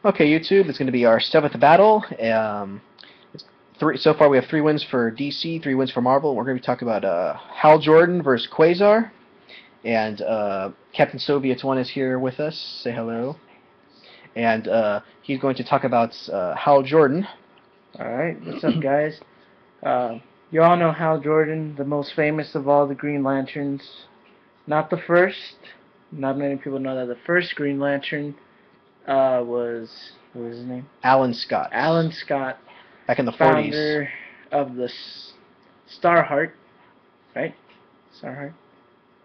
Okay, YouTube, it's going to be our seventh battle. So far we have 3 wins for DC, 3 wins for Marvel. We're going to be talking about Hal Jordan versus Quasar. And Captain Soviet's one is here with us. Say hello. And he's going to talk about Hal Jordan. Alright, what's up, guys? You all know Hal Jordan, the most famous of all the Green Lanterns. Not the first. Not many people know that the first Green Lantern was... what was his name? Alan Scott. Alan Scott. Back in the 40s. Founder of the Starheart. Right? Starheart?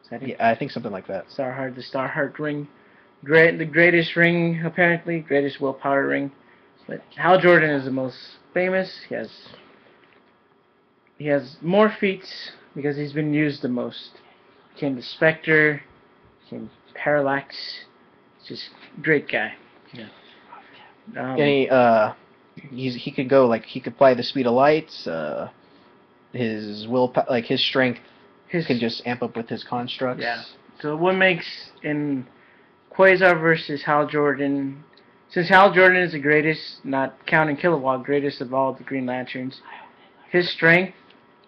Is that it? Yeah, I think something like that. Starheart, the Starheart ring. The greatest ring, apparently. Greatest willpower ring. But Hal Jordan is the most famous. He has more feats because he's been used the most. Became the Spectre, became Parallax. Just great guy. Yeah. And he could go he could fly the speed of light. His his strength can just amp up with his constructs. Yeah. So what makes in Quasar versus Hal Jordan? Since Hal Jordan is the greatest, not counting Kilowatt, greatest of all the Green Lanterns, his strength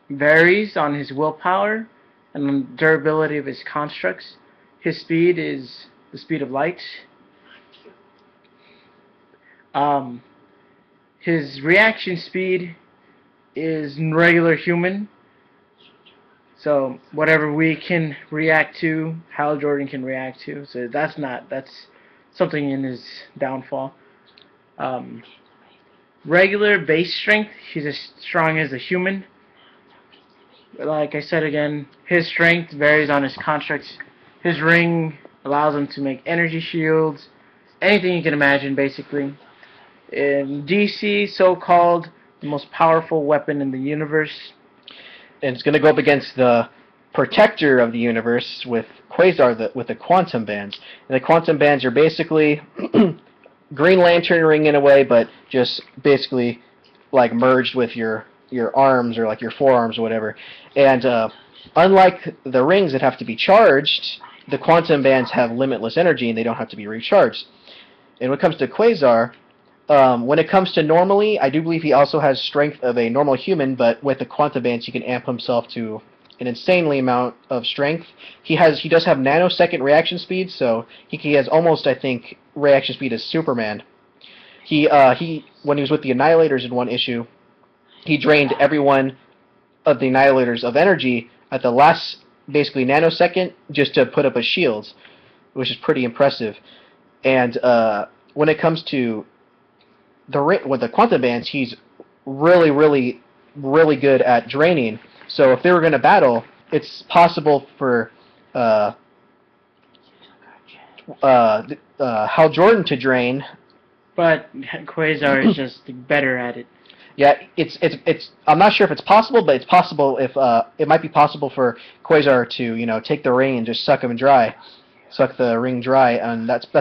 varies on his willpower and the durability of his constructs. His speed is the speed of light. His reaction speed is regular human. So whatever we can react to, Hal Jordan can react to. So that's something in his downfall. Regular base strength, he's as strong as a human. Like I said again, his strength varies on his constructs. His ring allows him to make energy shields, anything you can imagine, basically. In DC, so-called the most powerful weapon in the universe. And it's going to go up against the protector of the universe with Quasar, with the quantum bands. And the quantum bands are basically Green Lantern ring in a way, but just basically merged with your arms or your forearms or whatever. And unlike the rings that have to be charged, the quantum bands have limitless energy and they don't have to be recharged. And when it comes to Quasar, when it comes to normally, I do believe he also has strength of a normal human, but with the quantum bands he can amp himself to an insanely amount of strength. He does have nanosecond reaction speed, so he has almost, I think, reaction speed as Superman. He when he was with the Annihilators in one issue, he drained every one of the Annihilators of energy at the last, basically, nanosecond just to put up a shield, which is pretty impressive. And when it comes to with the quantum bands, he's really, really, really good at draining. So if they were going to battle, it's possible for Hal Jordan to drain. But Quasar is just better at it. Yeah, it's. I'm not sure if it's possible, but it's possible. If it might be possible for Quasar to take the ring and just suck the ring dry, and I think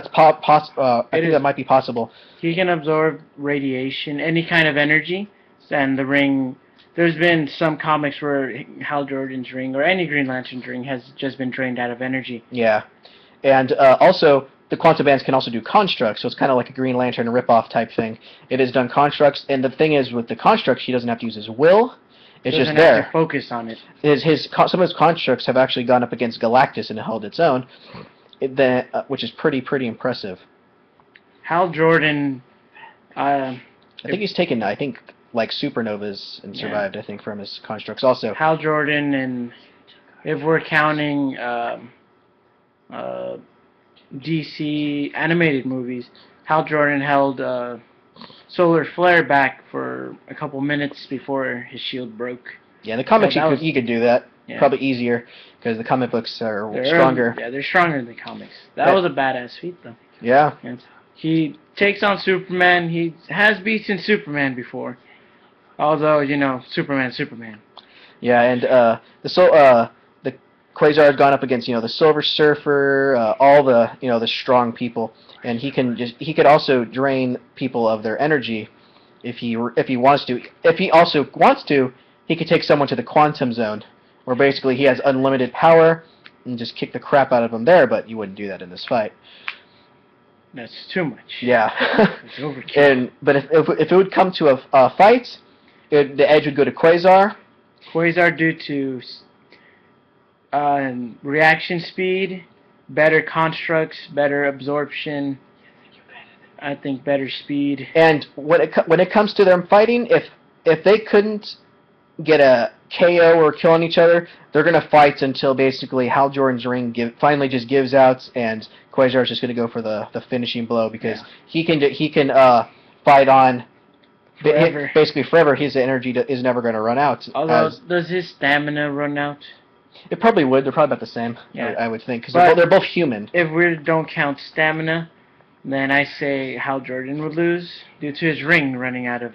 that might be possible. He can absorb radiation, any kind of energy, and the ring. There's been some comics where Hal Jordan's ring or any Green Lantern's ring has just been drained out of energy. Yeah, and also the quantum bands can also do constructs, so it's kind of like a Green Lantern ripoff type thing. It has done constructs, and the thing is with the constructs, he doesn't have to use his will. It's just there. Have to focus on it. Some of his constructs have actually gone up against Galactus and held its own, which is pretty impressive. Hal Jordan, I think he's taken supernovas and survived. I think from his constructs also. Hal Jordan, and if we're counting DC animated movies, Hal Jordan held solar flare back for a couple minutes before his shield broke. Yeah, in the comics he could do that. Yeah. Probably easier because the comic books are stronger. Yeah, they're stronger than the comics. That was a badass feat, though. Yeah. And he takes on Superman. He has beaten Superman before. Although, Superman. Yeah, and the Quasar had gone up against the Silver Surfer, all the strong people, and he could also drain people of their energy if he wants to. If he also wants to, he could take someone to the quantum zone, where basically he has unlimited power and just kick the crap out of them there. But you wouldn't do that in this fight. That's too much. Yeah. It's overkill. But if it would come to a fight, the edge would go to Quasar. Quasar due to reaction speed, better constructs, better absorption. I think better speed. And when it comes to them fighting, if they couldn't get a KO or kill on each other, they're gonna fight until basically Hal Jordan's ring finally just gives out, and Quasar's just gonna go for the finishing blow because he can fight on Forever. basically forever. His energy is never gonna run out. Although, does his stamina run out? It probably would. They're probably about the same. Yeah. I would think because they're both human. If we don't count stamina, then I say Hal Jordan would lose due to his ring running out of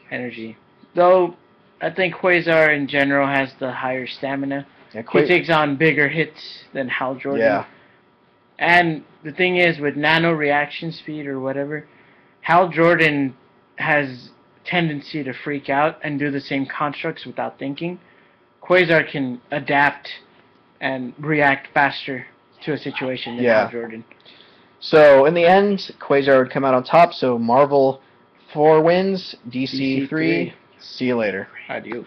energy. Though I think Quasar in general has the higher stamina. Yeah, He takes on bigger hits than Hal Jordan. Yeah. And the thing is, with nano reaction speed or whatever, Hal Jordan has tendency to freak out and do the same constructs without thinking. Quasar can adapt and react faster to a situation than Hal Jordan. So in the end, Quasar would come out on top. So Marvel 4 wins, DC 3. See you later. Adios.